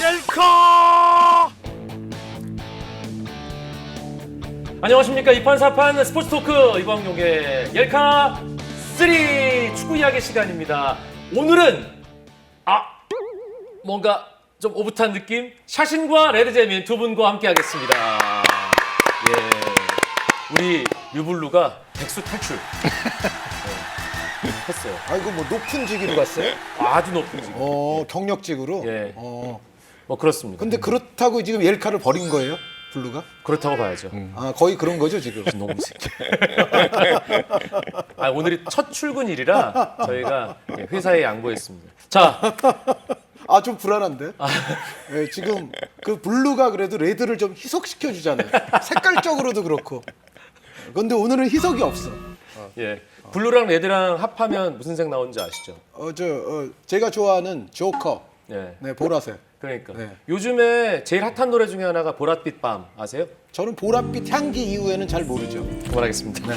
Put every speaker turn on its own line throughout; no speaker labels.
옐카! 안녕하십니까. 이판사판 스포츠 토크 이광용의 옐카 3 축구 이야기 시간입니다. 오늘은 뭔가 좀 오붓한 느낌? 샤신과 레드제민 두 분과 함께 하겠습니다. 예, 우리 류블루가 백수 탈출 했어요.
아 이거 뭐 높은 직위로 갔어요?
아주 높은 지금.
경력직으로.
예. 뭐 그렇습니다.
근데 그렇다고 지금 옐카를 버린 거예요? 블루가?
그렇다고 봐야죠.
아 거의 그런 거죠 지금.
너무 새끼. 오늘이 첫 출근일이라 저희가 회사에 양보했습니다. 자,
아 좀 불안한데? 예, 지금 그 블루가 그래도 레드를 좀 희석시켜 주잖아요. 색깔적으로도 그렇고. 근데 오늘은 희석이 없어.
예, 블루랑 레드랑 합하면 무슨 색 나오는지 아시죠?
제가 좋아하는 조커.
예,
네, 보라색.
그러니까
네.
요즘에 제일 핫한 노래 중에 하나가 보랏빛 밤 아세요?
저는 보랏빛 향기 이후에는 잘 모르죠.
그만하겠습니다.
네.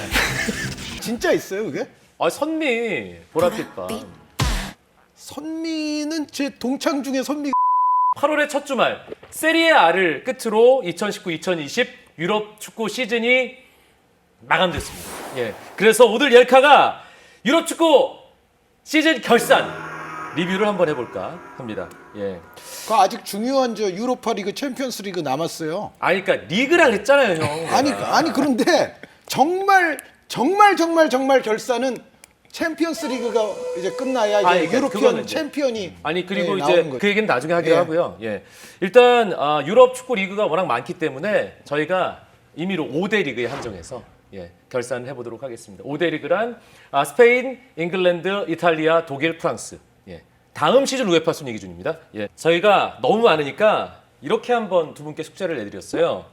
진짜 있어요 그게?
선미 보랏빛 밤.
선미는 제 동창 중에 선미.
8월의 첫 주말 세리에 A를 끝으로 2019-2020 유럽 축구 시즌이 마감됐습니다. 예, 그래서 오늘 옐카가 유럽 축구 시즌 결산 리뷰를 한번 해볼까 합니다. 예,
그 아직 중요한 저 유로파 리그 챔피언스 리그 남았어요.
그러니까 리그랑 했잖아요, 형.
아니 그런데 정말 결산은 챔피언스 리그가 이제 끝나야 이제
그러니까
유로피언
그거는 이제.
챔피언이
그리고
네,
이제
나오는 거죠.
그 얘기는 나중에 하기로
예.
하고요. 예, 일단 유럽 축구 리그가 워낙 많기 때문에 저희가 임의로 5대 리그에 한정해서 결산을 해보도록 하겠습니다. 5대 리그란 스페인, 잉글랜드, 이탈리아, 독일, 프랑스. 다음 시즌 우에파 순위 기준입니다. 저희가 너무 많으니까 이렇게 한번 두 분께 숙제를 내드렸어요.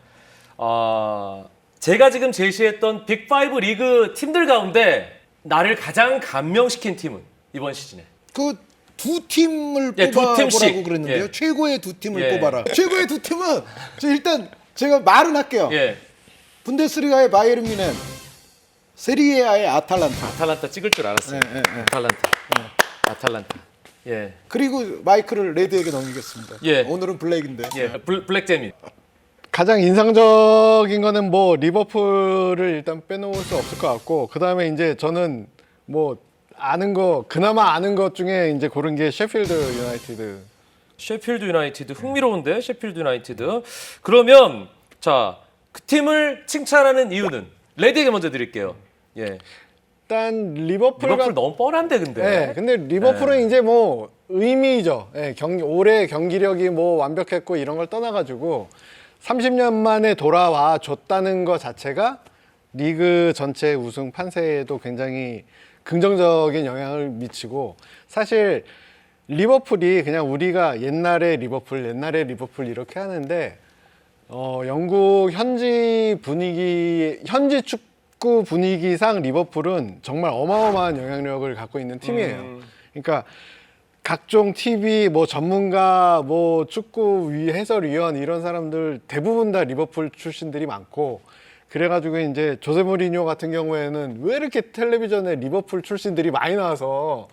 제가 지금 제시했던 빅5 리그 팀들 가운데 나를 가장 감명시킨 팀은 이번 시즌에
그 두 팀을
두 팀씩.
뽑아보라고 그랬는데요.
예.
최고의 두 팀을
예.
뽑아라. 최고의 두 팀은 일단 제가 말은 할게요.
예,
분데스리가의 바이에른 뮌헨, 세리에아의 아탈란타.
아탈란타 찍을 줄 알았어요.
예.
아탈란타. 예.
그리고 마이크를 레드에게 넘기겠습니다.
예.
오늘은 블랙인데.
블랙제미.
가장 인상적인 거는 뭐 리버풀을 일단 빼놓을 수 없을 것 같고, 그 다음에 이제 저는 뭐 그나마 아는 것 중에 이제 고른 게 셰필드 유나이티드.
셰필드 유나이티드 흥미로운데 셰필드 유나이티드. 그러면 자, 그 팀을 칭찬하는 이유는 레드에게 먼저 드릴게요. 예.
일단 리버풀
너무 뻔한데 근데.
네, 근데 리버풀은 이제 뭐 의미죠. 올해 경기력이 뭐 완벽했고 이런 걸 떠나가지고 30년 만에 돌아와 줬다는 것 자체가 리그 전체 우승 판세에도 굉장히 긍정적인 영향을 미치고, 사실 리버풀이 그냥 우리가 옛날에 리버풀 이렇게 하는데 영국 현지 축구 분위기상 리버풀은 정말 어마어마한 영향력을 갖고 있는 팀이에요. 그러니까 각종 TV, 뭐 전문가, 뭐 축구 해설위원 이런 사람들 대부분 다 리버풀 출신들이 많고, 그래가지고 이제 조세 모리뉴 같은 경우에는 왜 이렇게 텔레비전에 리버풀 출신들이 많이 나와서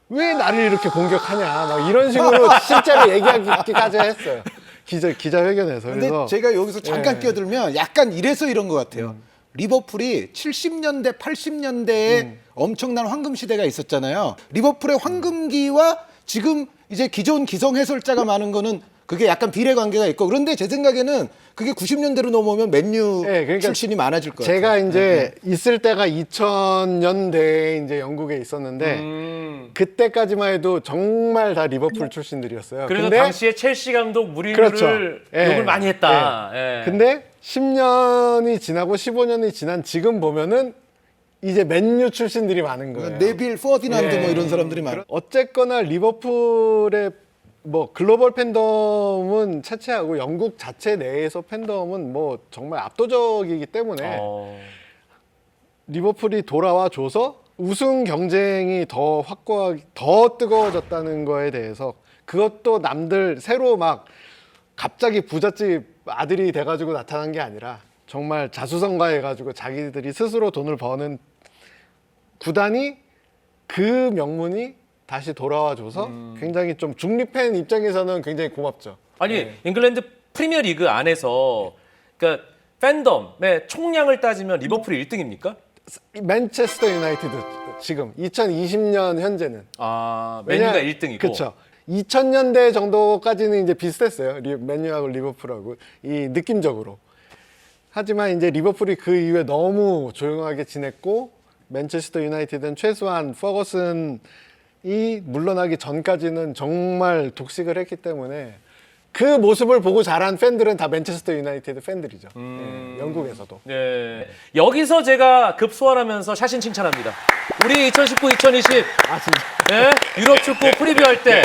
왜 나를 이렇게 공격하냐, 막 이런 식으로 실제로 얘기하기까지 했어요. 기자회견에서.
근데
그래서
제가 여기서 잠깐 끼어들면 약간 이래서 이런 것 같아요. 리버풀이 70년대, 80년대에 엄청난 황금 시대가 있었잖아요. 리버풀의 황금기와 지금 이제 기존 기성 해설자가 많은 거는 그게 약간 비례 관계가 있고, 그런데 제 생각에는 그게 90년대로 넘어오면 맨유
그러니까
출신이 많아질 거예요.
제가 이제 있을 때가 2000년대에 이제 영국에 있었는데 그때까지만 해도 정말 다 리버풀 출신들이었어요.
그래서
근데
당시에 첼시 감독 무리뉴를
그렇죠.
욕을 많이 했다. 예.
근데 10년이 지나고 15년이 지난 지금 보면은 이제 맨유 출신들이 많은 거예요.
네빌, 퍼디난드
예.
뭐 이런 사람들이 많아.
어쨌거나 리버풀의 뭐 글로벌 팬덤은 차치하고 영국 자체 내에서 팬덤은 뭐 정말 압도적이기 때문에 리버풀이 돌아와 줘서 우승 경쟁이 더 확고하게 더 뜨거워졌다는 거에 대해서, 그것도 남들 새로 막 갑자기 부잣집 아들이 돼가지고 나타난 게 아니라 정말 자수성가해가지고 자기들이 스스로 돈을 버는 구단이 그 명문이 다시 돌아와줘서 굉장히 좀 중립 팬 입장에서는 굉장히 고맙죠.
아니 잉글랜드 프리미어 리그 안에서 그러니까 팬덤의 총량을 따지면 리버풀이 1등입니까?
맨체스터 유나이티드 지금 2020년 현재는
맨유가 1등이고.
그렇죠. 2000년대 정도까지는 이제 비슷했어요. 맨유하고 리버풀하고 이 느낌적으로. 하지만 이제 리버풀이 그 이후에 너무 조용하게 지냈고 맨체스터 유나이티드는 최소한 퍼거슨이 물러나기 전까지는 정말 독식을 했기 때문에 그 모습을 보고 자란 팬들은 다 맨체스터 유나이티드 팬들이죠. 예, 영국에서도.
네. 여기서 제가 급 소환하면서 샤신 칭찬합니다. 우리 2019, 2020 네? 유럽 축구 프리뷰할 때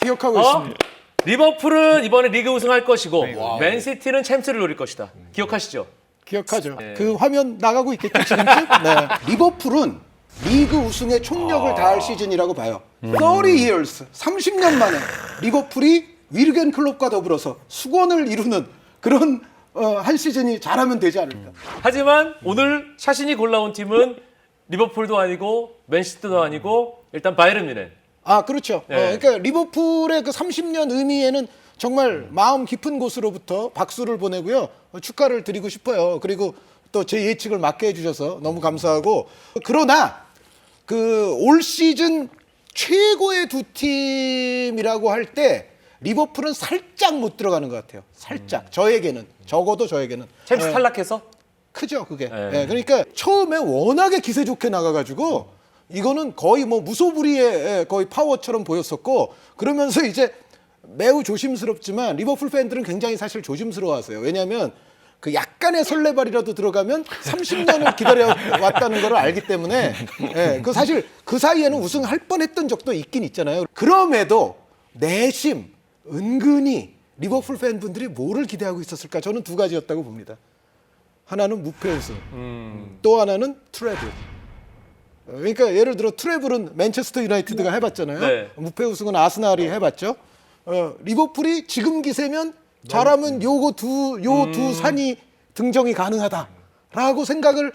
기억하고 있습니다.
리버풀은 이번에 리그 우승할 것이고 맨시티는 챔스를 노릴 것이다. 기억하시죠?
기억하죠. 그 화면 나가고 있겠죠 지금쯤? 네. 리버풀은 리그 우승에 총력을 다할 시즌이라고 봐요. 30 years, 30년 만에 리버풀이 위르겐 클롭과 더불어서 수건을 이루는 그런 한 시즌이 잘하면 되지 않을까.
하지만 오늘 샤신이 골라온 팀은 리버풀도 아니고 맨시티도 아니고 일단 바이에른 뮌헨.
아, 그렇죠.
네.
그러니까 리버풀의 그 30년 의미에는 정말 마음 깊은 곳으로부터 박수를 보내고요. 축하를 드리고 싶어요. 그리고 또 제 예측을 맞게 해주셔서 너무 감사하고. 그러나 그 올 시즌 최고의 두 팀이라고 할 때 리버풀은 살짝 못 들어가는 것 같아요. 살짝. 저에게는. 적어도 저에게는.
챔스
네.
탈락해서?
크죠, 그게.
네.
예, 그러니까 처음에 워낙에 기세 좋게 나가가지고 이거는 거의 뭐 무소불위의 거의 파워처럼 보였었고 그러면서 이제 매우 조심스럽지만 리버풀 팬들은 굉장히 사실 조심스러워하세요. 왜냐하면 그 약간의 설레발이라도 들어가면 30년을 기다려왔다는 걸 알기 때문에 예, 그 사실 그 사이에는 우승할 뻔했던 적도 있긴 있잖아요. 그럼에도 내심 은근히 리버풀 팬분들이 뭐를 기대하고 있었을까? 저는 두 가지였다고 봅니다. 하나는 무패 우승, 또 하나는 트래블. 그러니까 예를 들어 트래블은 맨체스터 유나이티드가 해봤잖아요.
네.
무패 우승은 아스날이 해봤죠. 리버풀이 지금 기세면 잘하면 요 두 산이 등정이 가능하다라고 생각을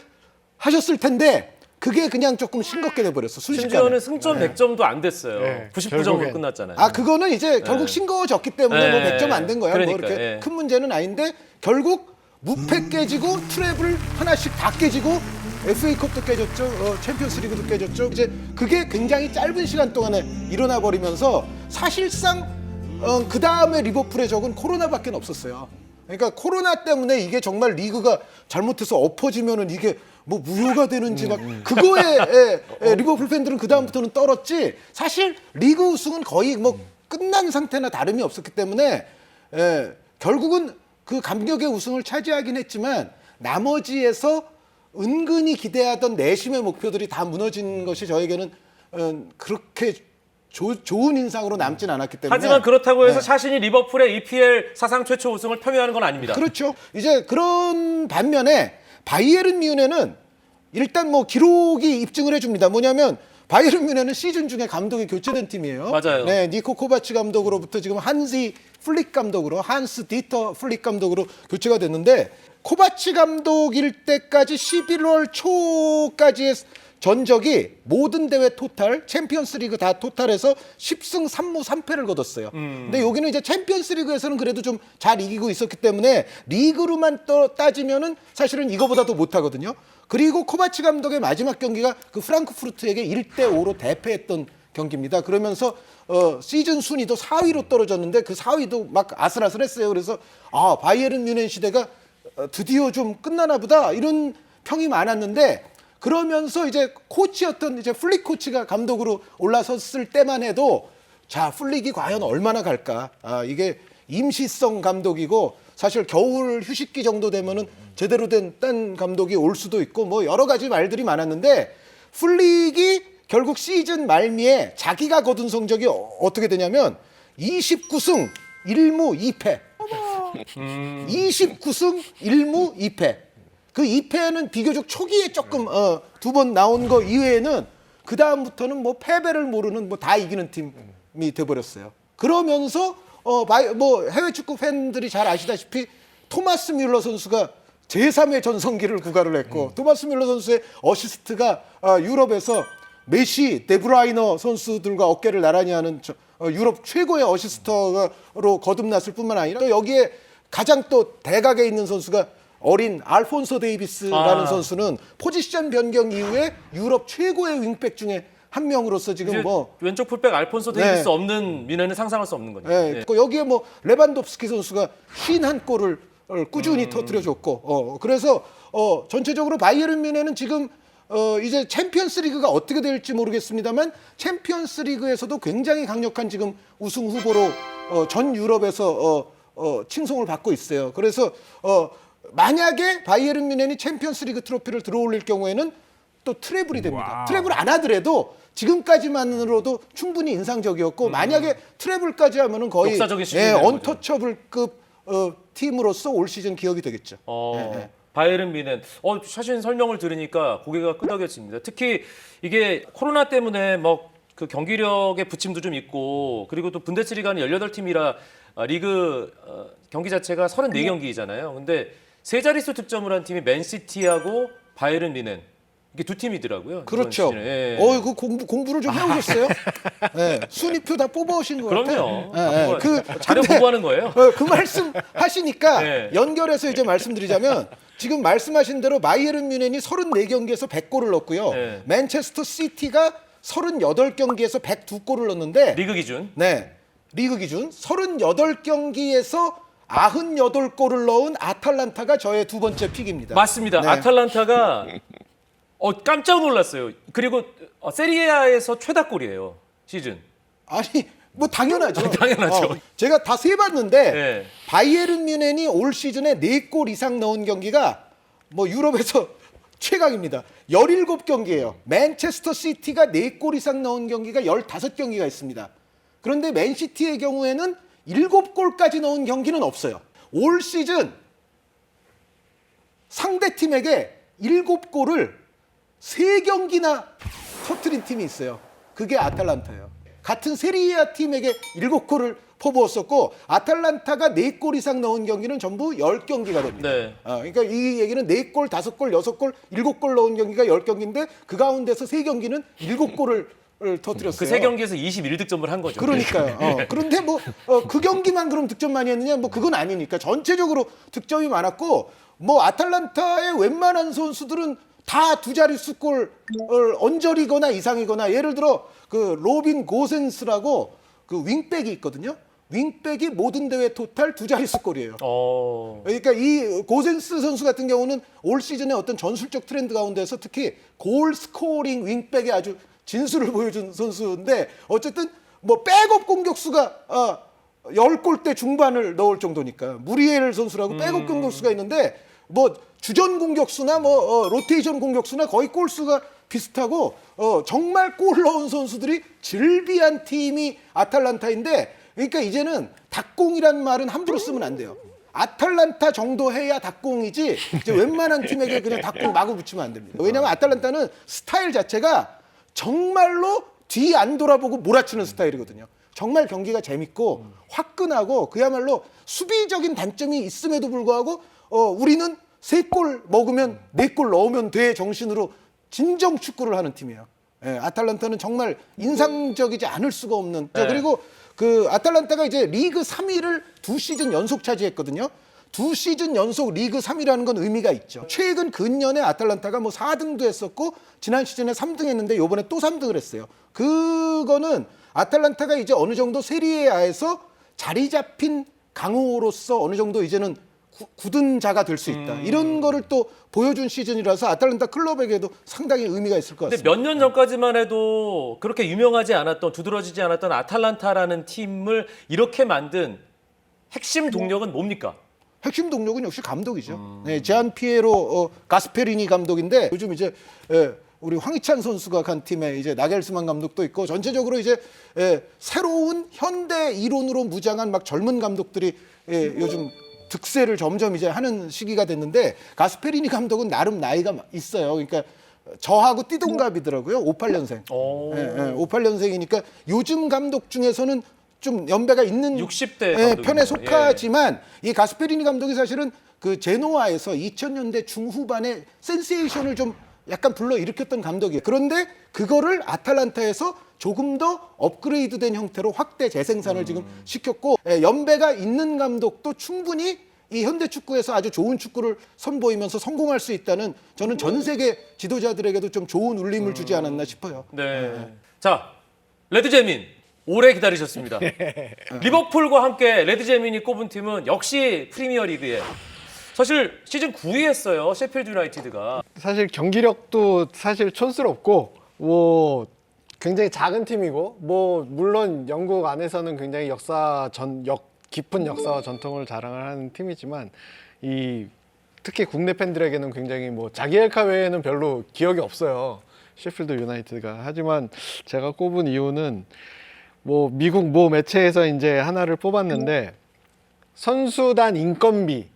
하셨을 텐데 그게 그냥 조금 싱겁게 돼버렸어. 순식간에.
심지어는 승점 100점도 안 됐어요.
네.
99점으로
결국엔.
끝났잖아요.
아, 그거는 이제 결국 싱거워졌기 때문에 뭐
네.
100점 안 된 거야.
그러니까,
뭐 이렇게
예.
큰 문제는 아닌데 결국 무패 깨지고 트래블 하나씩 다 깨지고 FA컵도 깨졌죠. 챔피언스리그도 깨졌죠. 이제 그게 굉장히 짧은 시간 동안에 일어나 버리면서 사실상 그 다음에 리버풀의 적은 코로나밖에 없었어요. 그러니까 코로나 때문에 이게 정말 리그가 잘못해서 엎어지면은 이게 뭐 무효가 되는지 막 그거에 리버풀 팬들은 그 다음부터는 떨었지. 사실 리그 우승은 거의 뭐 끝난 상태나 다름이 없었기 때문에 결국은 그 감격의 우승을 차지하긴 했지만 나머지에서 은근히 기대하던 내심의 목표들이 다 무너진 것이 저에게는 그렇게 좋은 인상으로 남진 않았기 때문에.
하지만 그렇다고 해서 샤신이 리버풀의 EPL 사상 최초 우승을 폄훼하는 건 아닙니다.
그렇죠. 이제 그런 반면에 바이에른 뮌헨은 일단 뭐 기록이 입증을 해줍니다. 뭐냐면 바이에른 뮌헨은 시즌 중에 감독이 교체된 팀이에요.
맞아요.
네, 니코 코바치 감독으로부터 지금 한스 디터 플릭 감독으로 교체가 됐는데 코바치 감독일 때까지 11월 초까지의 전적이 모든 대회 토탈, 챔피언스리그 다 토탈해서 10승 3무 3패를 거뒀어요. 근데 여기는 이제 챔피언스리그에서는 그래도 좀 잘 이기고 있었기 때문에 리그로만 따지면은 사실은 이거보다도 못하거든요. 그리고 코바치 감독의 마지막 경기가 그 프랑크푸르트에게 1대5로 대패했던 경기입니다. 그러면서 시즌 순위도 4위로 떨어졌는데 그 4위도 막 아슬아슬했어요. 그래서 아, 바이에른 뮌헨 시대가 드디어 좀 끝나나 보다 이런 평이 많았는데 그러면서 이제 코치였던 이제 플릭 코치가 감독으로 올라섰을 때만 해도 자, 플릭이 과연 얼마나 갈까? 아, 이게 임시성 감독이고 사실 겨울 휴식기 정도 되면은 제대로 된 딴 감독이 올 수도 있고 뭐 여러 가지 말들이 많았는데 플릭이 결국 시즌 말미에 자기가 거둔 성적이 어떻게 되냐면 29승 1무 2패. 29승 1무 2패. 그 2패는 비교적 초기에 조금 두 번 나온 거 이외에는 그 다음부터는 뭐 패배를 모르는 뭐 다 이기는 팀이 돼버렸어요. 그러면서 뭐 해외 축구 팬들이 잘 아시다시피 토마스 뮬러 선수가 제3의 전성기를 구가를 했고 토마스 뮬러 선수의 어시스트가 유럽에서 메시, 데브라이너 선수들과 어깨를 나란히 하는 유럽 최고의 어시스터로 거듭났을 뿐만 아니라 또 여기에 가장 또 대각에 있는 선수가 어린 알폰소 데이비스라는 선수는 포지션 변경 이후에 유럽 최고의 윙백 중에 한 명으로서 지금 뭐
왼쪽 풀백 알폰소 데이비스
네.
없는 미네는 상상할 수 없는 거니까.
예, 그 여기에 뭐 레반도프스키 선수가 51골을 꾸준히 터뜨려줬고 그래서 전체적으로 바이에른 뮌헨은 지금 이제 챔피언스리그가 어떻게 될지 모르겠습니다만 챔피언스리그에서도 굉장히 강력한 지금 우승 후보로 전 유럽에서 칭송을 받고 있어요. 그래서 만약에 바이에른 뮌헨이 챔피언스리그 트로피를 들어올릴 경우에는 또 트래블이 됩니다. 트래블 안 하더라도 지금까지만으로도 충분히 인상적이었고 만약에 트래블까지 하면은 거의
역사적인 시즌이
언터처블급 팀으로서 올 시즌 기억이 되겠죠.
바이에른 뮌헨. 사실 설명을 들으니까 고개가 끄덕여집니다. 특히 이게 코로나 때문에 뭐 그 경기력의 부침도 좀 있고 그리고 또 분데스리가는 18팀이라 리그 경기 자체가 34경기잖아요. 근데 세 자릿수 득점을 한 팀이 맨시티하고 바이에른 뮌헨. 이게 두 팀이더라고요.
그렇죠.
예.
그 공부를 좀 해오셨어요? 네, 순위표 다 뽑아오신 것 같아요.
그럼요.
그
자료 보고하는 거예요.
그 말씀 하시니까
네.
연결해서 이제 말씀드리자면 지금 말씀하신 대로 바이에른 뮌헨이 34경기에서 100골을 넣었고요.
네.
맨체스터 시티가 38경기에서 102골을 넣었는데
리그 기준.
네. 리그 기준 38경기에서 98골을 넣은 아탈란타가 저의 두 번째 픽입니다.
맞습니다.
네.
아탈란타가 깜짝 놀랐어요. 그리고 세리에A에서 최다골이에요. 시즌.
아니 뭐 당연하죠.
당연하죠.
제가 다 세봤는데
네.
바이에른 뮌헨이 올 시즌에 4골 이상 넣은 경기가 뭐 유럽에서 최강입니다. 17경기예요. 맨체스터 시티가 4골 이상 넣은 경기가 15경기가 있습니다. 그런데 맨시티의 경우에는 7골까지 넣은 경기는 없어요. 올 시즌 상대팀에게 7골을 3경기나 터뜨린 팀이 있어요. 그게 아탈란타예요. 같은 세리아 팀에게 7골을 퍼부었었고 아탈란타가 4골 이상 넣은 경기는 전부 10경기가 됩니다.
네.
그러니까 이 얘기는 4골, 5골, 6골, 7골 넣은 경기가 10경기인데 그 가운데서 3경기는 7골을 터뜨렸어요.
그 세 경기에서 21득점을 한 거죠.
그러니까요. 그런데 뭐 그 경기만 그럼 득점 많이 했느냐? 뭐 그건 아니니까 전체적으로 득점이 많았고 뭐 아탈란타의 웬만한 선수들은 다 두 자릿수 골 언저리거나 이상이거나 예를 들어 그 로빈 고센스라고 그 윙백이 있거든요. 윙백이 모든 대회 토탈 두 자릿수 골이에요. 그러니까 이 고센스 선수 같은 경우는 올 시즌의 어떤 전술적 트렌드 가운데서 특히 골 스코어링 윙백에 아주 진수를 보여준 선수인데 어쨌든 뭐 백업 공격수가 10골대 중반을 넣을 정도니까 무리엘 선수라고 백업 공격수가 있는데 뭐 주전 공격수나 뭐 로테이션 공격수나 거의 골수가 비슷하고 정말 골 넣은 선수들이 즐비한 팀이 아탈란타인데 그러니까 이제는 닭공이란 말은 함부로 쓰면 안 돼요. 아탈란타 정도 해야 닭공이지 이제 웬만한 팀에게 그냥 닭공 마구 붙이면 안 됩니다. 왜냐하면 아탈란타는 스타일 자체가 정말로 뒤 안 돌아보고 몰아치는 스타일이거든요. 정말 경기가 재밌고 화끈하고 그야말로 수비적인 단점이 있음에도 불구하고 우리는 3골 먹으면 4골 넣으면 돼 정신으로 진정 축구를 하는 팀이에요. 예, 아탈란타는 정말 인상적이지 않을 수가 없는.
네.
그리고 그 아탈란타가 이제 리그 3위를 2시즌 연속 차지했거든요. 2시즌 연속 리그 3위라는 건 의미가 있죠. 최근 근년에 아탈란타가 뭐 4등도 했었고 지난 시즌에 3등 했는데 이번에 또 3등을 했어요. 그거는 아탈란타가 이제 어느 정도 세리에A에서 자리 잡힌 강호로서 어느 정도 이제는 굳은 자가 될 수 있다. 이런 거를 또 보여준 시즌이라서 아탈란타 클럽에게도 상당히 의미가 있을 것
근데
같습니다.
몇 년 전까지만 해도 그렇게 유명하지 않았던 두드러지지 않았던 아탈란타라는 팀을 이렇게 만든 핵심 동력은 뭡니까?
핵심 동력은 역시 감독이죠. 네, 제안 피에로 가스페리니 감독인데 요즘 이제 우리 황희찬 선수가 간 팀에 이제 나겔스만 감독도 있고 전체적으로 이제 새로운 현대 이론으로 무장한 막 젊은 감독들이 요즘 득세를 점점 이제 하는 시기가 됐는데 가스페리니 감독은 나름 나이가 있어요. 그러니까 저하고 띠동갑이더라고요. 58년생. 58년생이니까 요즘 감독 중에서는 좀 연배가 있는
60대 감독이네요.
편에 속하지만 이 가스페리니 감독이 사실은 그 제노아에서 2000년대 중후반에 센세이션을 좀 약간 불러일으켰던 감독이에요. 그런데 그거를 아탈란타에서 조금 더 업그레이드된 형태로 확대 재생산을 지금 시켰고, 연배가 있는 감독도 충분히 이 현대 축구에서 아주 좋은 축구를 선보이면서 성공할 수 있다는, 저는 전 세계 지도자들에게도 좀 좋은 울림을 주지 않았나 싶어요.
네. 자, 레드제민 오래 기다리셨습니다. 리버풀과 함께 레드제민이 꼽은 팀은 역시 프리미어리그에 사실 시즌 9위 했어요. 셰필드 유나이티드가.
사실 경기력도 사실 촌스럽고 뭐 굉장히 작은 팀이고 뭐 물론 영국 안에서는 굉장히 깊은 역사와 전통을 자랑을 하는 팀이지만 이 특히 국내 팬들에게는 굉장히 뭐 자기 엘카 외에는 별로 기억이 없어요. 셰필드 유나이티드가. 하지만 제가 꼽은 이유는 뭐 미국 모 매체에서 이제 하나를 뽑았는데 선수단 인건비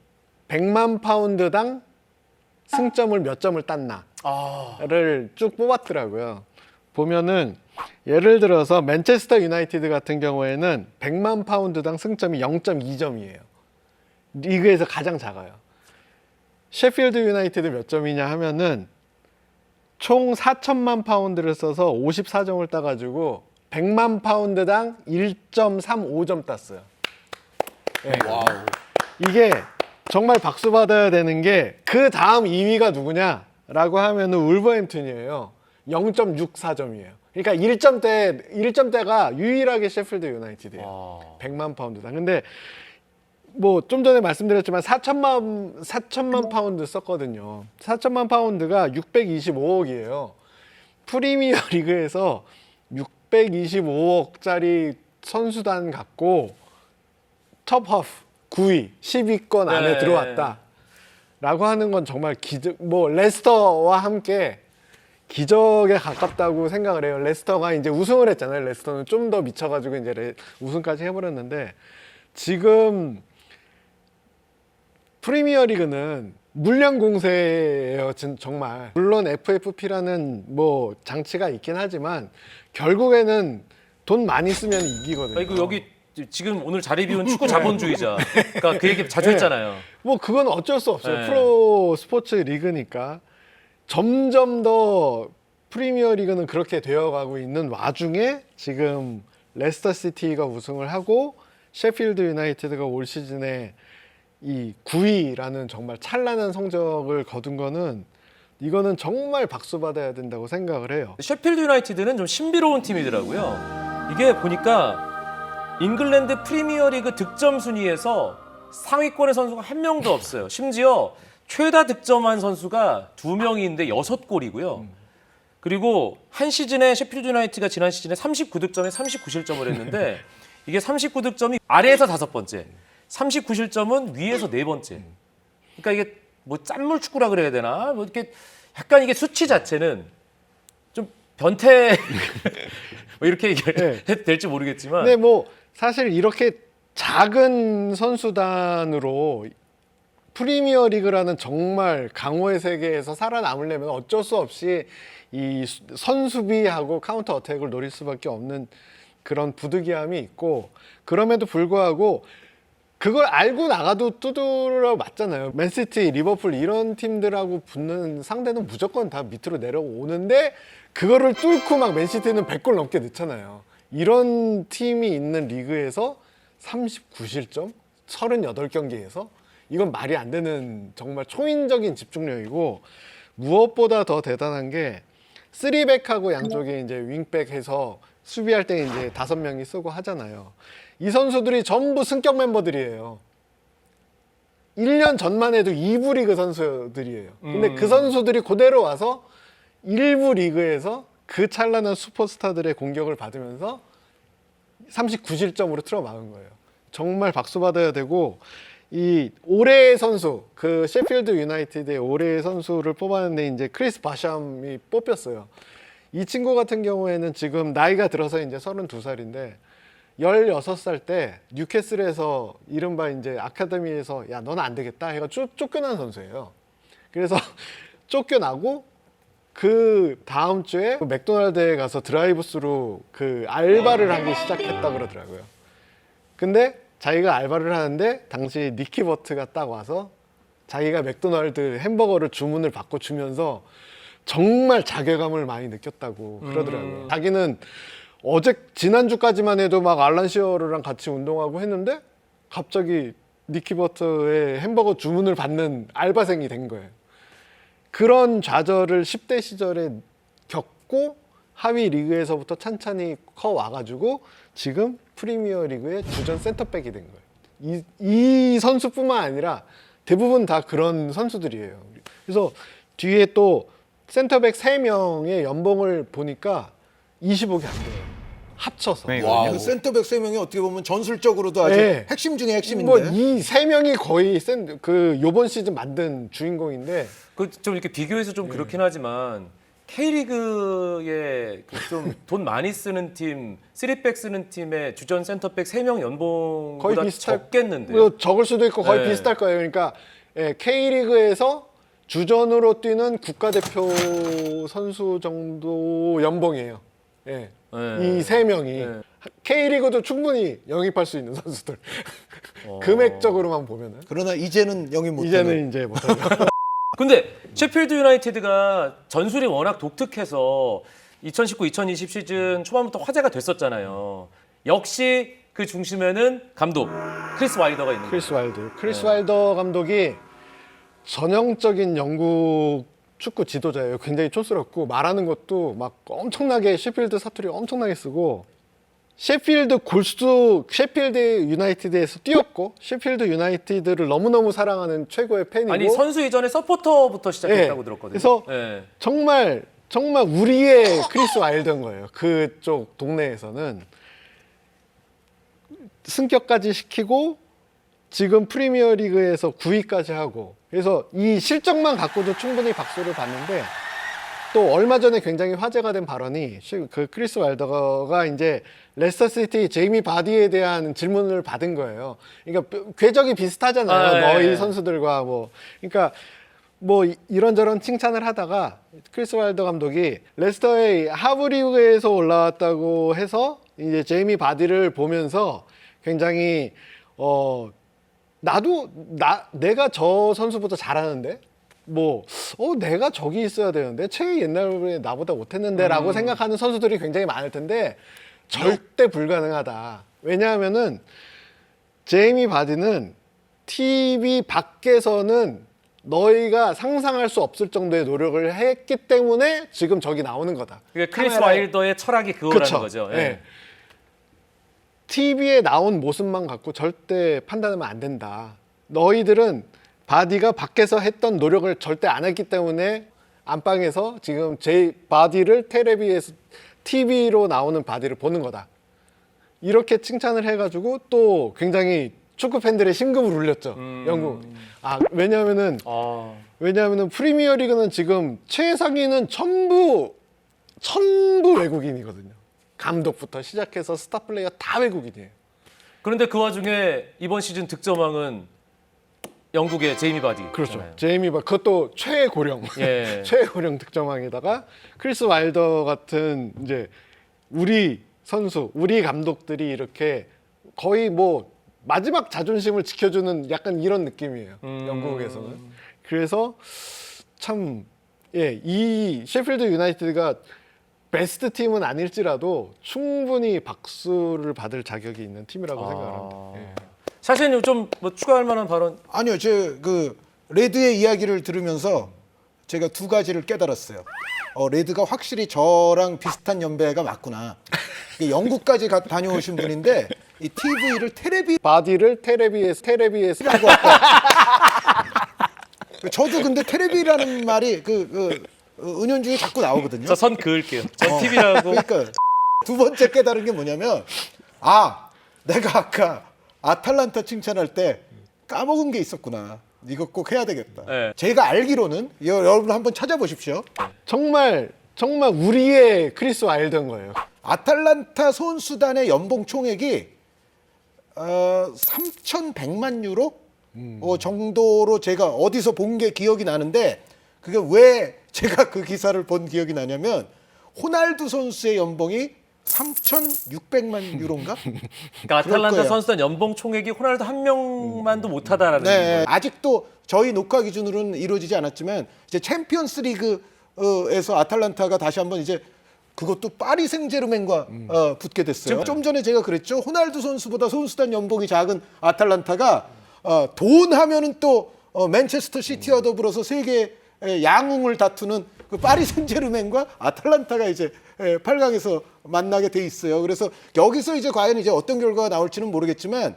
100만 파운드당 승점을 몇 점을 땄나를 쭉 뽑았더라고요. 보면은 예를 들어서 맨체스터 유나이티드 같은 경우에는 100만 파운드당 승점이 0.2점이에요. 리그에서 가장 작아요. 셰필드 유나이티드 몇 점이냐 하면은 총 4천만 파운드를 써서 54점을 따가지고 100만 파운드당 1.35점 땄어요. 네.
와우.
이게 정말 박수 받아야 되는 게 그 다음 2위가 누구냐라고 하면은 울버햄튼이에요. 0.64점이에요. 그러니까 1점대가 유일하게 셰필드 유나이티드예요. 100만 파운드당. 근데 뭐 좀 전에 말씀드렸지만 4천만 파운드 썼거든요. 4천만 파운드가 625억이에요. 프리미어 리그에서 625억짜리 선수단 갖고 톱하프 9위, 10위권 안에
네.
들어왔다. 라고 하는 건 정말 뭐 레스터와 함께 기적에 가깝다고 생각을 해요. 레스터가 이제 우승을 했잖아요. 레스터는 좀 더 미쳐가지고 이제 우승까지 해버렸는데 지금 프리미어 리그는 물량 공세예요. 정말. 물론 FFP라는 뭐 장치가 있긴 하지만 결국에는 돈 많이 쓰면 이기거든요.
아이고 여기 지금 오늘 자리 비운 축구 자본주의자. 그러니까 그 얘기 자주 했잖아요.
뭐 그건 어쩔 수 없어요.
네.
프로 스포츠 리그니까. 점점 더 프리미어 리그는 그렇게 되어가고 있는 와중에 지금 레스터 시티가 우승을 하고 셰필드 유나이티드가 올 시즌에 이 9위라는 정말 찬란한 성적을 거둔 거는 이거는 정말 박수 받아야 된다고 생각을 해요.
셰필드 유나이티드는 좀 신비로운 팀이더라고요. 이게 보니까 잉글랜드 프리미어리그 득점 순위에서 상위권의 선수가 한 명도 없어요. 심지어 최다 득점한 선수가 2명인데 6골이고요. 그리고 한 시즌에 셰필드 유나이티드가 지난 시즌에 39득점에 39실점을 했는데 이게 39득점이 아래에서 5번째, 39실점은 위에서 4번째. 그러니까 이게 뭐 짠물 축구라 그래야 되나? 뭐 이렇게 약간 이게 수치 자체는 좀 변태 뭐 이렇게 해도 될지 모르겠지만.
근데 뭐 사실 이렇게 작은 선수단으로 프리미어 리그라는 정말 강호의 세계에서 살아남으려면 어쩔 수 없이 이 선수비하고 카운터 어택을 노릴 수밖에 없는 그런 부득이함이 있고, 그럼에도 불구하고 그걸 알고 나가도 두드러 맞잖아요. 맨시티, 리버풀 이런 팀들하고 붙는 상대는 무조건 다 밑으로 내려오는데 그거를 뚫고 막 맨시티는 100골 넘게 넣잖아요. 이런 팀이 있는 리그에서 39실점? 38경기에서? 이건 말이 안 되는 정말 초인적인 집중력이고, 무엇보다 더 대단한 게 3백하고 양쪽에 이제 윙백 해서 수비할 때 이제 5명이 쓰고 하잖아요. 이 선수들이 전부 승격 멤버들이에요. 1년 전만 해도 2부 리그 선수들이에요. 근데 그 선수들이 그대로 와서 1부 리그에서 그 찬란한 슈퍼스타들의 공격을 받으면서 39실점으로 틀어막은 거예요. 정말 박수 받아야 되고, 이 올해의 선수, 그 셰필드 유나이티드의 올해의 선수를 뽑았는데 이제 크리스 바샴이 뽑혔어요. 이 친구 같은 경우에는 지금 나이가 들어서 이제 32살인데 16살 때 뉴캐슬에서 이른바 이제 아카데미에서 야, 너는 안 되겠다 해가 쫓겨난 선수예요. 그래서 쫓겨나고 그 다음 주에 맥도날드에 가서 드라이브스루 그 알바를 하기 시작했다 그러더라고요. 근데 자기가 알바를 하는데 당시 니키 버트가 딱 와서 자기가 맥도날드 햄버거를 주문을 받고 주면서 정말 자괴감을 많이 느꼈다고 그러더라고요. 자기는 지난주까지만 해도 막 알란 시어르랑 같이 운동하고 했는데 갑자기 니키 버터의 햄버거 주문을 받는 알바생이 된 거예요. 그런 좌절을 10대 시절에 겪고 하위 리그에서부터 찬찬히 커 와가지고 지금 프리미어 리그의 주전 센터백이 된 거예요. 이 선수뿐만 아니라 대부분 다 그런 선수들이에요. 그래서 뒤에 또 센터백 3명의 연봉을 보니까 20억이 안 돼요. 합쳐서.
그 센터백 3명이 어떻게 보면 전술적으로도 아주
네.
핵심 중에 핵심인데.
뭐 이 3명이 거의 요번 시즌 만든 주인공인데
그 좀 이렇게 비교해서 좀 그렇긴 하지만 K리그에 좀 돈 많이 쓰는 팀, 3백 쓰는 팀의 주전 센터백 3명 연봉보다
거의 비슷할
적겠는데요.
뭐 적을 수도 있고 거의
네.
비슷할 거예요. 그러니까 K리그에서 주전으로 뛰는 국가대표 선수 정도 연봉이에요. 예.
네.
이 3명이
네.
K리그도 충분히 영입할 수 있는 선수들. 금액적으로만 보면은
그러나 이제는 영입 못하는.
이제는 이제 못하죠.
근데 셰필드 유나이티드가 전술이 워낙 독특해서 2019-2020 시즌 초반부터 화제가 됐었잖아요. 역시 그 중심에는 감독 크리스 와일더가 있는 거예요.
크리스 와일더 감독이 전형적인 영국 축구 지도자예요. 굉장히 촌스럽고 말하는 것도 막 엄청나게 셰필드 사투리 엄청나게 쓰고 셰필드 유나이티드에서 뛰었고 셰필드 유나이티드를 너무너무 사랑하는 최고의 팬이고
아니 선수 이전에 서포터부터 시작했다고
네.
들었거든요.
그래서
네.
정말 우리의 크리스 와일더인 거예요. 그쪽 동네에서는 승격까지 시키고 지금 프리미어 리그에서 9위까지 하고 그래서 이 실적만 갖고도 충분히 박수를 받는데 또 얼마 전에 굉장히 화제가 된 발언이 그 크리스 와일더가 이제 레스터 시티 제이미 바디에 대한 질문을 받은 거예요. 그러니까 궤적이 비슷하잖아요. 너희
네.
선수들과 그러니까 뭐 이런저런 칭찬을 하다가 크리스 와일더 감독이 레스터의 하부 리그에서 올라왔다고 해서 이제 제이미 바디를 보면서 굉장히 내가 저 선수보다 잘하는데 내가 저기 있어야 되는데 최 옛날에 나보다 못했는데라고 생각하는 선수들이 굉장히 많을 텐데 절대 불가능하다. 왜냐하면은 제이미 바디는 TV 밖에서는 너희가 상상할 수 없을 정도의 노력을 했기 때문에 지금 저기 나오는 거다.
그러니까 크리스
카메라에-
와일더의 철학이 그거라는
그쵸.
거죠. 예.
네. TV에 나온 모습만 갖고 절대 판단하면 안 된다. 너희들은 바디가 밖에서 했던 노력을 절대 안 했기 때문에 안방에서 지금 제 바디를 텔레비에서 TV로 나오는 바디를 보는 거다. 이렇게 칭찬을 해가지고 또 굉장히 축구 팬들의 심금을 울렸죠. 영국. 왜냐하면은 프리미어 리그는 지금 최상위는 전부 외국인이거든요. 감독부터 시작해서 스타 플레이어 다 외국인이에요.
그런데 그 와중에 이번 시즌 득점왕은 영국의 제이미 바디.
그렇죠. 제이미 바 그것도 최고령
예.
최고령 득점왕에다가 크리스 와일더 같은 이제 우리 선수, 우리 감독들이 이렇게 거의 뭐 마지막 자존심을 지켜주는 약간 이런 느낌이에요. 영국에서는. 그래서 참 이 셰필드 유나이티드가 베스트 팀은 아닐지라도 충분히 박수를 받을 자격이 있는 팀이라고 생각합니다.
사실은 좀 뭐 추가할 만한 발언.
아니요, 그 레드의 이야기를 들으면서 제가 두 가지를 깨달았어요. 레드가 확실히 저랑 비슷한 연배가 맞구나. 이게 영국까지 다녀오신 분인데 이 TV를
바디를 텔레비에서
라고 아까 저도 근데 테레비라는 말이 은연중에 자꾸 나오거든요.
저 선 그을게요. 전 TV라고.
그러니까 두 번째 깨달은 게 뭐냐면 내가 아까 아탈란타 칭찬할 때 까먹은 게 있었구나. 이거 꼭 해야 되겠다.
네.
제가 알기로는 여러분 한번 찾아보십시오.
정말 우리의 크리스 와일더인 거예요.
아탈란타 선수단의 연봉 총액이 3,100만 유로 정도로 제가 어디서 본 게 기억이 나는데 그게 왜 제가 그 기사를 본 기억이 나냐면 호날두 선수의 연봉이 3,600만 유로인가?
그러니까 아탈란타
거예요.
선수단 연봉 총액이 호날두 한 명만도 못하다라는
네,
거예요.
아직도 저희 녹화 기준으로는 이루어지지 않았지만 이제 챔피언스 리그 에서 아탈란타가 다시 한번 이제 그것도 파리 생제르맹과 붙게 됐어요. 좀 전에 제가 그랬죠. 호날두 선수보다 선수단 연봉이 작은 아탈란타가 돈 하면은 또 맨체스터 시티와 더불어서 세계 양웅을 다투는 그 파리 생제르맹과 아탈란타가 이제 8강에서 만나게 돼 있어요. 그래서 여기서 이제 과연 이제 어떤 결과가 나올지는 모르겠지만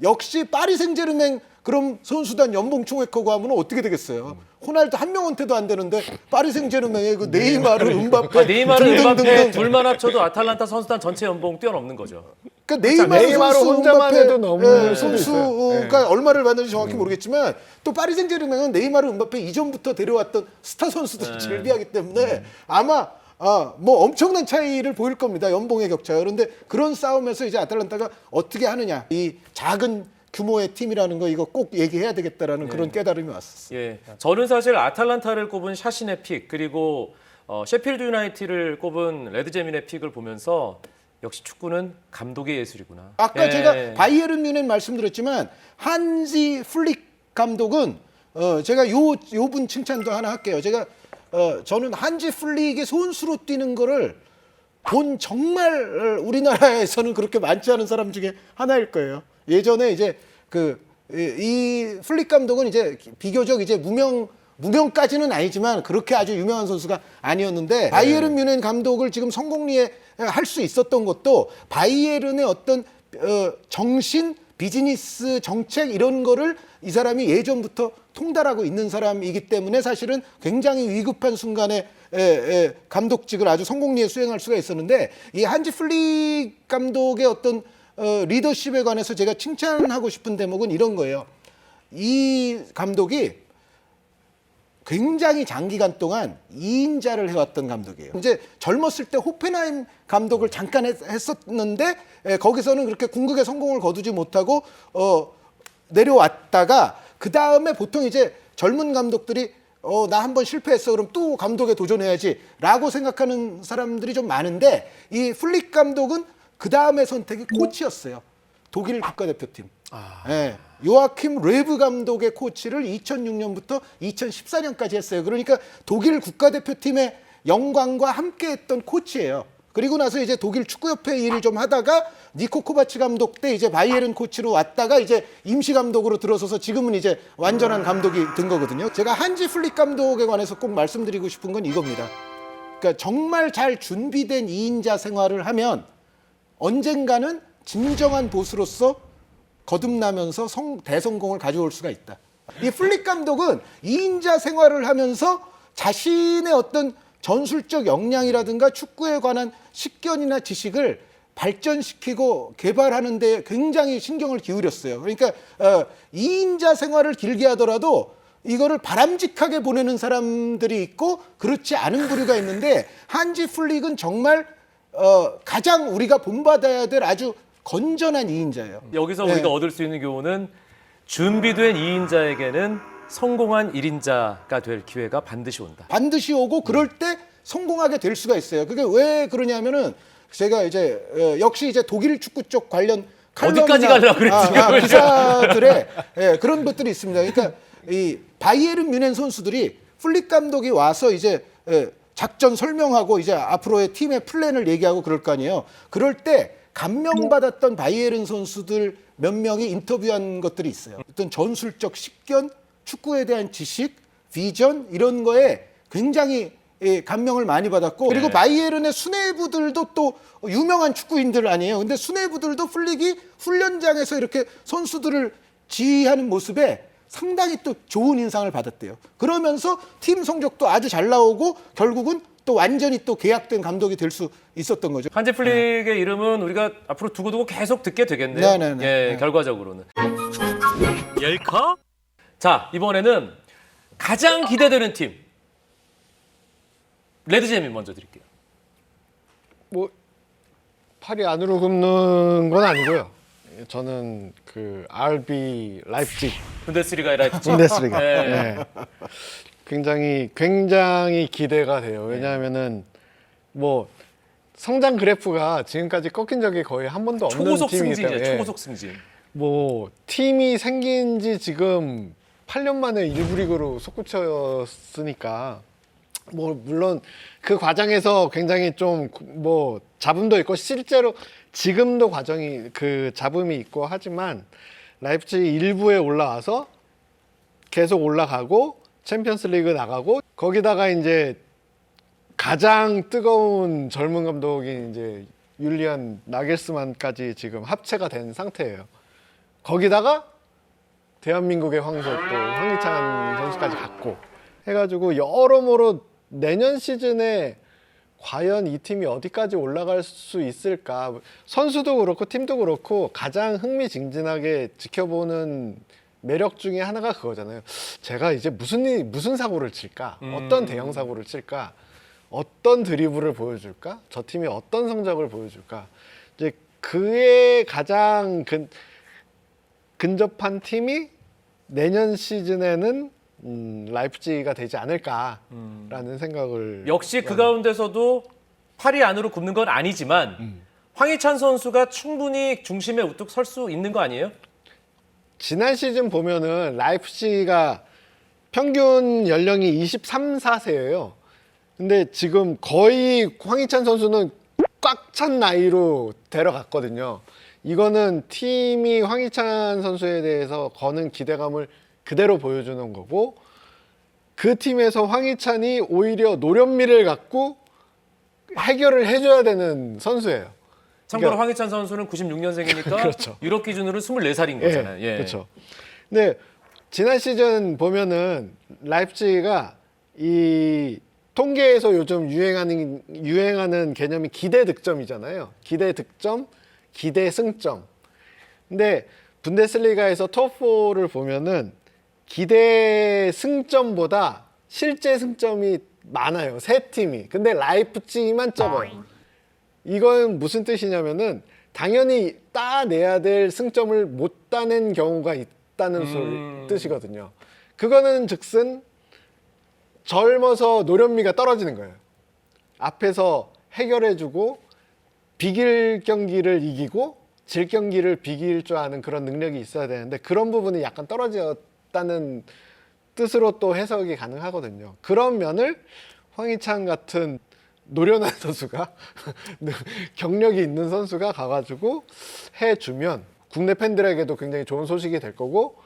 역시 파리 생제르맹 그럼 선수단 연봉 총액 거고하면 어떻게 되겠어요? 호날두 한 명한테도 안 되는데 파리 생제르맹의 그 네이마르, 음바페
네이마르, 음바페
등등등등.
둘만 합쳐도 아탈란타 선수단 전체 연봉 뛰어넘는 거죠.
그러니까 네이마르
네이마르
선수,
혼자만
음바페
해도 넘을 수도
선수가
있어요.
얼마를 받는지 정확히 모르겠지만 또 파리 생제르맹은 네이마르, 음바페 이전부터 데려왔던 스타 선수들이 즐비하기 때문에 아마 뭐 엄청난 차이를 보일 겁니다. 연봉의 격차. 그런데 그런 싸움에서 이제 아탈란타가 어떻게 하느냐. 이 작은 규모의 팀이라는 거 이거 꼭 얘기해야 되겠다라는 그런 깨달음이 왔었어요.
예, 저는 사실 아탈란타를 꼽은 샤신의 픽 그리고 셰필드 유나이티드를 꼽은 레드제민의 픽을 보면서 역시 축구는 감독의 예술이구나.
아까
예.
제가 바이에른 뮌헨 말씀드렸지만 한지 플릭 감독은 제가 요분 칭찬도 하나 할게요. 제가 저는 한지 플릭의 선수로 뛰는 거를 본 정말 우리나라에서는 그렇게 많지 않은 사람 중에 하나일 거예요. 예전에 이제 이 플릭 감독은 이제 비교적 이제 무명까지는 아니지만 그렇게 아주 유명한 선수가 아니었는데 바이에른 뮌헨 감독을 지금 성공리에 할 수 있었던 것도 바이에른의 어떤 정신, 비즈니스 정책 이런 거를 이 사람이 예전부터 통달하고 있는 사람이기 때문에 사실은 굉장히 위급한 순간에 감독직을 아주 성공리에 수행할 수가 있었는데 이 한지 플릭 감독의 어떤 리더십에 관해서 제가 칭찬하고 싶은 대목은 이런 거예요. 이 감독이 굉장히 장기간 동안 2인자를 해왔던 감독이에요. 이제 젊었을 때 호펜하임 감독을 잠깐 했었는데 거기서는 그렇게 궁극의 성공을 거두지 못하고 내려왔다가 그 다음에 보통 이제 젊은 감독들이 나 한번 실패했어 그럼 또 감독에 도전해야지라고 생각하는 사람들이 좀 많은데 이 플릭 감독은 그 다음에 선택이 코치였어요. 독일 국가대표팀. 예, 요아킴 레브 감독의 코치를 2006년부터 2014년까지 했어요. 그러니까 독일 국가대표팀의 영광과 함께했던 코치예요. 그리고 나서 이제 독일 축구협회 일을 좀 하다가 니코 코바치 감독 때 이제 바이에른 코치로 왔다가 이제 임시 감독으로 들어서서 지금은 이제 완전한 감독이 된 거거든요. 제가 한지 플릭 감독에 관해서 꼭 말씀드리고 싶은 건 이겁니다. 그러니까 정말 잘 준비된 2인자 생활을 하면 언젠가는 진정한 보스로서 거듭나면서 대성공을 가져올 수가 있다. 이 플릭 감독은 2인자 생활을 하면서 자신의 어떤 전술적 역량이라든가 축구에 관한 식견이나 지식을 발전시키고 개발하는 데 굉장히 신경을 기울였어요. 그러니까 2인자 생활을 길게 하더라도 이거를 바람직하게 보내는 사람들이 있고 그렇지 않은 부류가 있는데 한지 플릭은 정말 가장 우리가 본받아야 될 아주 건전한 2인자예요.
여기서
네.
우리가 얻을 수 있는 교훈은 준비된 2인자에게는 성공한 1인자가 될 기회가 반드시 온다.
반드시 오고 그럴 때 성공하게 될 수가 있어요. 그게 왜 그러냐면은 제가 이제 역시 이제 독일 축구 쪽 관련
어디까지 가려고 그랬지?
기사들에 그런 것들이 있습니다. 그러니까 이 바이에른 뮌헨 선수들이 플릭 감독이 와서 이제 작전 설명하고 이제 앞으로의 팀의 플랜을 얘기하고 그럴 거 아니에요. 그럴 때 감명받았던 바이에른 선수들 몇 명이 인터뷰한 것들이 있어요. 어떤 전술적 식견, 축구에 대한 지식, 비전 이런 거에 굉장히 감명을 많이 받았고 그리고 바이에른의 수뇌부들도 또 유명한 축구인들 아니에요. 근데 수뇌부들도 플릭이 훈련장에서 이렇게 선수들을 지휘하는 모습에 상당히 또 좋은 인상을 받았대요. 그러면서 팀 성적도 아주 잘 나오고 결국은 또 완전히 또 계약된 감독이 될 수 있었던 거죠.
한지 플릭의 이름은 우리가 앞으로 두고두고 계속 듣게 되겠네요.
네네네.
예, 결과적으로는. 열카? 자, 이번에는 가장 기대되는 팀. 레드제민 먼저 드릴게요.
뭐 팔이 안으로 굽는 건 아니고요. 저는 그 RB 라이프치히
분데스리가의 라이프치히.
분데스리가.
네.
네. 굉장히 기대가 돼요. 왜냐하면은 뭐 성장 그래프가 지금까지 꺾인 적이 거의 한 번도 없는
초고속
팀이기
승진이에요.
때문에
초고속 승진.
뭐 팀이 생긴 지 지금 8년 만에 1부 리그로 솟구쳤으니까 뭐 물론 그 과정에서 굉장히 좀 뭐 잡음도 있고 실제로 지금도 과정이 그 잡음이 있고 하지만 라이프치히 1부에 올라와서 계속 올라가고 챔피언스리그 나가고 거기다가 이제 가장 뜨거운 젊은 감독인 이제 율리안 나겔스만까지 지금 합체가 된 상태예요. 거기다가 대한민국의 황소 또 황희찬 선수까지 갔고 해가지고 여러모로 내년 시즌에 과연 이 팀이 어디까지 올라갈 수 있을까? 선수도 그렇고 팀도 그렇고 가장 흥미진진하게 지켜보는 매력 중에 하나가 그거잖아요. 제가 이제 무슨 사고를 칠까? 어떤 대형 사고를 칠까? 어떤 드리블을 보여줄까? 저 팀이 어떤 성적을 보여줄까? 이제 그에 가장 근접한 팀이 내년 시즌에는 라이프치히가 되지 않을까라는 생각을
역시 그 가운데서도 팔이 안으로 굽는 건 아니지만 황희찬 선수가 충분히 중심에 우뚝 설 수 있는 거 아니에요?
지난 시즌 보면은 라이프치히가 평균 연령이 23, 4세예요. 근데 지금 거의 황희찬 선수는 꽉 찬 나이로 데려갔거든요. 이거는 팀이 황희찬 선수에 대해서 거는 기대감을 그대로 보여주는 거고 그 팀에서 황희찬이 오히려 노련미를 갖고 해결을 해줘야 되는 선수예요.
참고로
그러니까-
황희찬 선수는 96년생이니까
그렇죠.
유럽 기준으로는 24살인 거잖아요. 예.
그렇죠. 근데 지난 시즌 보면은 라이프치히가 이 통계에서 요즘 유행하는 개념이 기대 득점이잖아요. 기대 득점, 기대 승점. 근데 분데스리가에서 톱4를 보면은 기대 승점보다 실제 승점이 많아요. 세 팀이. 근데 라이프치히만 적어요. 이건 무슨 뜻이냐면은 당연히 따내야 될 승점을 못 따낸 경우가 있다는 뜻이거든요. 그거는 즉슨 젊어서 노련미가 떨어지는 거예요. 앞에서 해결해주고 비길 경기를 이기고 질 경기를 비길 줄 아는 그런 능력이 있어야 되는데 그런 부분이 약간 떨어졌다는 뜻으로 또 해석이 가능하거든요. 그런 면을 황희찬 같은 노련한 선수가 경력이 있는 선수가 가가지고 해주면 국내 팬들에게도 굉장히 좋은 소식이 될 거고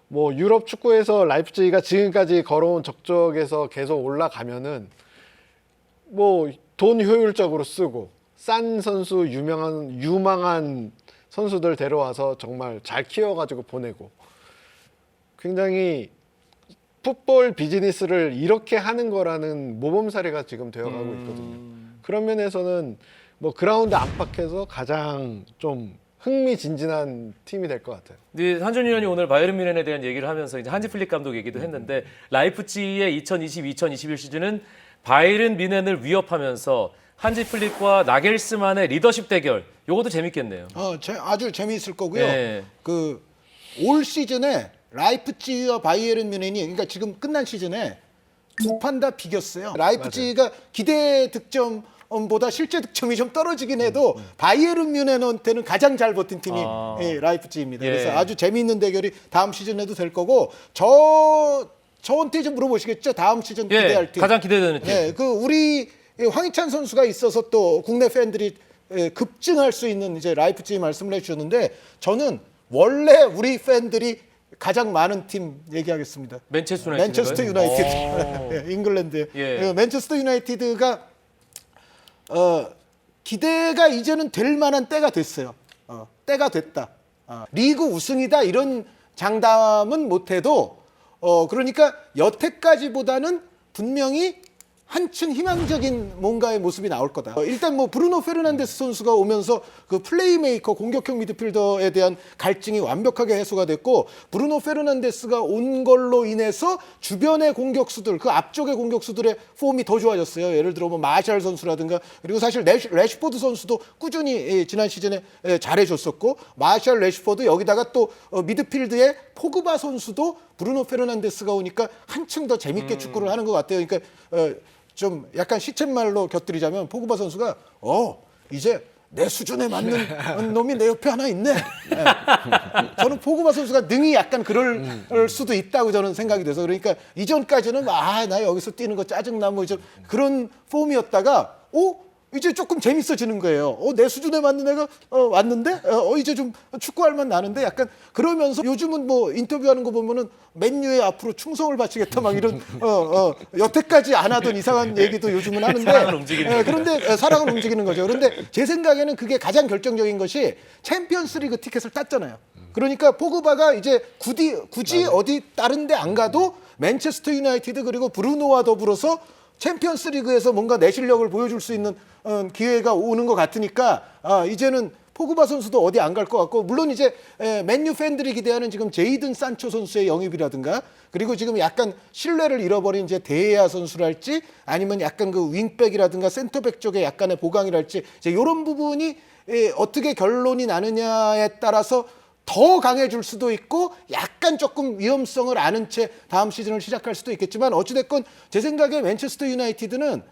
뭐 유럽 축구에서 라이프치히가 지금까지 걸어온 적적에서 계속 올라가면은 뭐 돈 효율적으로 쓰고 싼 선수 유망한 선수들 데려와서 정말 잘 키워가지고 보내고 굉장히 풋볼 비즈니스를 이렇게 하는 거라는 모범 사례가 지금 되어가고 있거든요. 그런 면에서는 뭐 그라운드 안팎에서 가장 좀 흥미진진한 팀이 될 것 같아요.
근데 한준 위원이 오늘 바이에른 뮌헨에 대한 얘기를 하면서 이제 한지 플릭 감독 얘기도 했는데 라이프치히의 2020-2021 시즌은 바이에른 뮌헨을 위협하면서 한지 플릭과 나겔스만의 리더십 대결. 요것도 재밌겠네요.
아주 재미있을 거고요.
네.
그 올 시즌에 라이프치히와 바이에른 뮌헨이 그러니까 지금 끝난 시즌에 두 판 다 비겼어요. 라이프치히가 기대 득점보다 실제 득점이 좀 떨어지긴 해도 바이에른 뮌헨한테는 가장 잘 버틴 팀이 예, 라이프치히입니다.
예.
그래서 아주 재미있는 대결이 다음 시즌에도 될 거고 저한테 좀 물어보시겠죠? 다음 시즌
예,
기대할 팀.
가장 기대되는 팀.
네, 그 우리 황희찬 선수가 있어서 또 국내 팬들이 급증할 수 있는 이제 라이프치히 말씀을 해주셨는데 저는 원래 우리 팬들이 가장 많은 팀 얘기하겠습니다.
맨체스터 유나이티드.
맨체스터 유나이티드, 예, 잉글랜드.
예.
맨체스터 유나이티드가 기대가 이제는 될 만한 때가 됐어요. 때가 됐다. 리그 우승이다 이런 장담은 못해도 그러니까 여태까지보다는 분명히 한층 희망적인 뭔가의 모습이 나올 거다. 일단 뭐 브루노 페르난데스 선수가 오면서 그 플레이메이커 공격형 미드필더에 대한 갈증이 완벽하게 해소가 됐고 브루노 페르난데스가 온 걸로 인해서 주변의 공격수들 그 앞쪽의 공격수들의 폼이 더 좋아졌어요. 예를 들어 뭐 마샬 선수라든가 그리고 사실 레시포드 선수도 꾸준히 지난 시즌에 잘해줬었고 마샬 레시포드 여기다가 또 미드필드의 포그바 선수도 브루노 페르난데스가 오니까 한층 더 재밌게 축구를 하는 것 같아요. 그러니까 좀 약간 시쳇말로 곁들이자면 포그바 선수가 이제 내 수준에 맞는 놈이 내 옆에 하나 있네. 예. 저는 포그바 선수가 능히 약간 그럴 수도 있다고 저는 생각이 돼서 그러니까 이전까지는 나 여기서 뛰는 거 짜증나 뭐 그런 폼이었다가 이제 조금 재밌어지는 거예요. 내 수준에 맞는 애가 왔는데 이제 좀 축구할 만 나는데 약간 그러면서 요즘은 뭐 인터뷰하는 거 보면은 맨유에 앞으로 충성을 바치겠다 막 이런 여태까지 안 하던 이상한 얘기도 요즘은 하는데
사랑을 움직이는
그런데 사랑을 움직이는 거죠. 그런데 제 생각에는 그게 가장 결정적인 것이 챔피언스리그 티켓을 땄잖아요. 그러니까 포그바가 이제 굳이 어디 다른 데 안 가도 맨체스터 유나이티드 그리고 브루노와 더불어서 챔피언스 리그에서 뭔가 내 실력을 보여줄 수 있는 기회가 오는 것 같으니까 이제는 포그바 선수도 어디 안 갈 것 같고 물론 이제 맨유 팬들이 기대하는 지금 제이든 산초 선수의 영입이라든가 그리고 지금 약간 신뢰를 잃어버린 이제 데에야 선수랄지 아니면 약간 그 윙백이라든가 센터백 쪽에 약간의 보강이랄지 이제 이런 부분이 어떻게 결론이 나느냐에 따라서 더 강해질 수도 있고 약간 조금 위험성을 아는 채 다음 시즌을 시작할 수도 있겠지만 어찌됐건 제 생각에 맨체스터 유나이티드는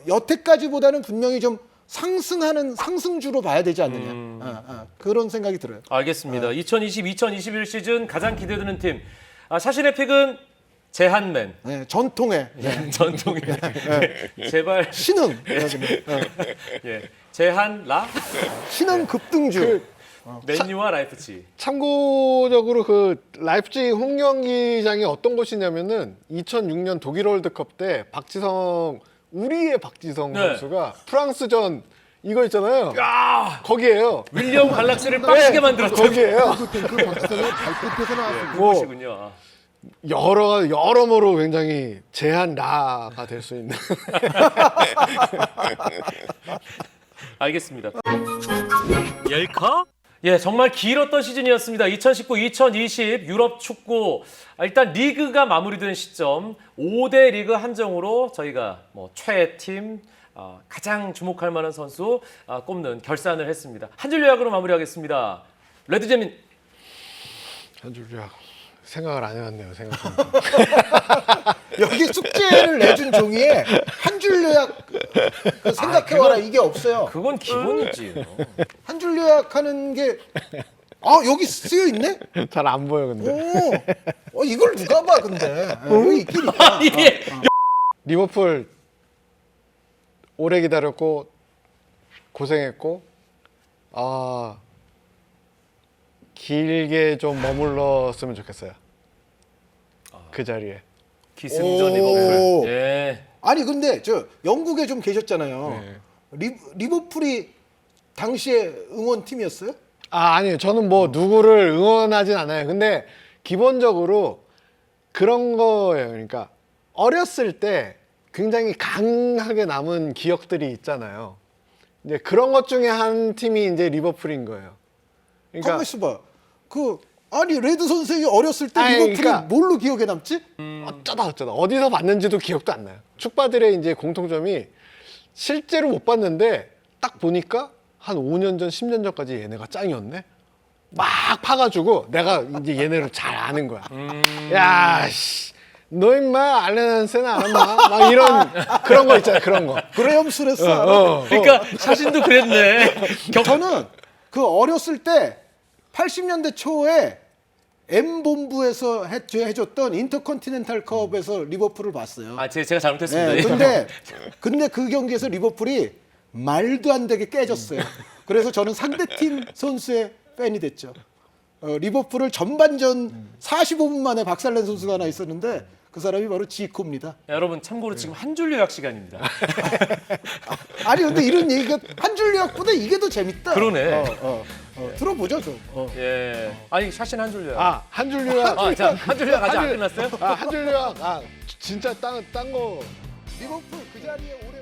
여태까지보다는 분명히 좀 상승하는 상승주로 봐야 되지 않느냐 그런 생각이 들어요.
알겠습니다. 2020-2021 시즌 가장 기대되는 팀. 자신의 픽은 제한맨.
네, 전통의
전통의. 제발.
신흥
예. 제한라?
신흥 급등주.
맨유와 라이프치.
참고적으로 그 라이프치히 홈경기장이 어떤 곳이냐면은 2006년 독일 월드컵 때 우리의 박지성
네.
선수가 프랑스전 이거 있잖아요.
야!
거기에요.
윌리엄 갈락스를 빡시게 만들었죠.
거기에요.
그 박지성의 발끝에서 나왔습니다.
그것이군요.
여러모로 굉장히 제한라가 될 수 있는.
알겠습니다. 열카? 예, 정말 길었던 시즌이었습니다. 2019-2020 유럽 축구 일단 리그가 마무리된 시점 5대 리그 한정으로 저희가 뭐 최애팀 가장 주목할 만한 선수 꼽는 결산을 했습니다. 한 줄 요약으로 마무리하겠습니다. 레드제민.
한 줄 요약 생각을 안 해왔네요. 생각보다.
여기 숙제를 내준 종이에 한 줄 요약 생각해와라 이게 없어요.
그건 기본이지.
한 줄 요약하는 게 여기 쓰여 있네?
잘 안 보여 근데.
이걸 누가 봐 근데 여기 있긴 있다.
이게
리버풀 오래 기다렸고 고생했고 길게 좀 머물렀으면 좋겠어요. 그 자리에.
기승전 리버풀. 예.
아니 근데 저 영국에 좀 계셨잖아요. 리버풀이 당시에 응원팀이었어요?
아니요. 저는 뭐 누구를 응원하진 않아요. 근데 기본적으로 그런 거예요. 그러니까 어렸을 때 굉장히 강하게 남은 기억들이 있잖아요. 이제 그런 것 중에 한 팀이 이제 리버풀인 거예요. 그러니까
가만 있어봐. 아니 레드 선생이 어렸을 때
아니,
리버풀이
그러니까
뭘로 기억에 남지?
어쩌다 어디서 봤는지도 기억도 안 나요. 축바들의 이제 공통점이 실제로 못 봤는데 딱 보니까 한 5년 전, 10년 전까지 얘네가 짱이었네. 막 파가지고 내가 이제 얘네를 잘 아는 거야. 야, 씨, 너 임마 알렌한센 알았나? 막 이런 그런 거 있잖아요. 그런 거.
그레엄 스레스
그러니까 사진도 그랬네.
저는 그 어렸을 때 80년대 초에 M본부에서 해줬던 인터컨티넨탈 컵에서 리버풀을 봤어요.
제가 잘못했습니다.
네, 근데 그 경기에서 리버풀이 말도 안 되게 깨졌어요. 그래서 저는 상대팀 선수의 팬이 됐죠. 리버풀을 전반전 45분 만에 박살낸 선수가 하나 있었는데 그 사람이 바로 지코입니다.
여러분 참고로 지금 한 줄 요약 시간입니다.
아니 근데 이런 얘기가 한 줄 요약보다 이게 더 재밌다.
그러네.
들어보죠 좀.
예. 아니 샤신 한 줄 요약.
한 줄 요약.
자, 한 줄 요약 아직 안 끝났어요?
한 줄 요약. 진짜 딴 거.
리버풀 그 자리에 오래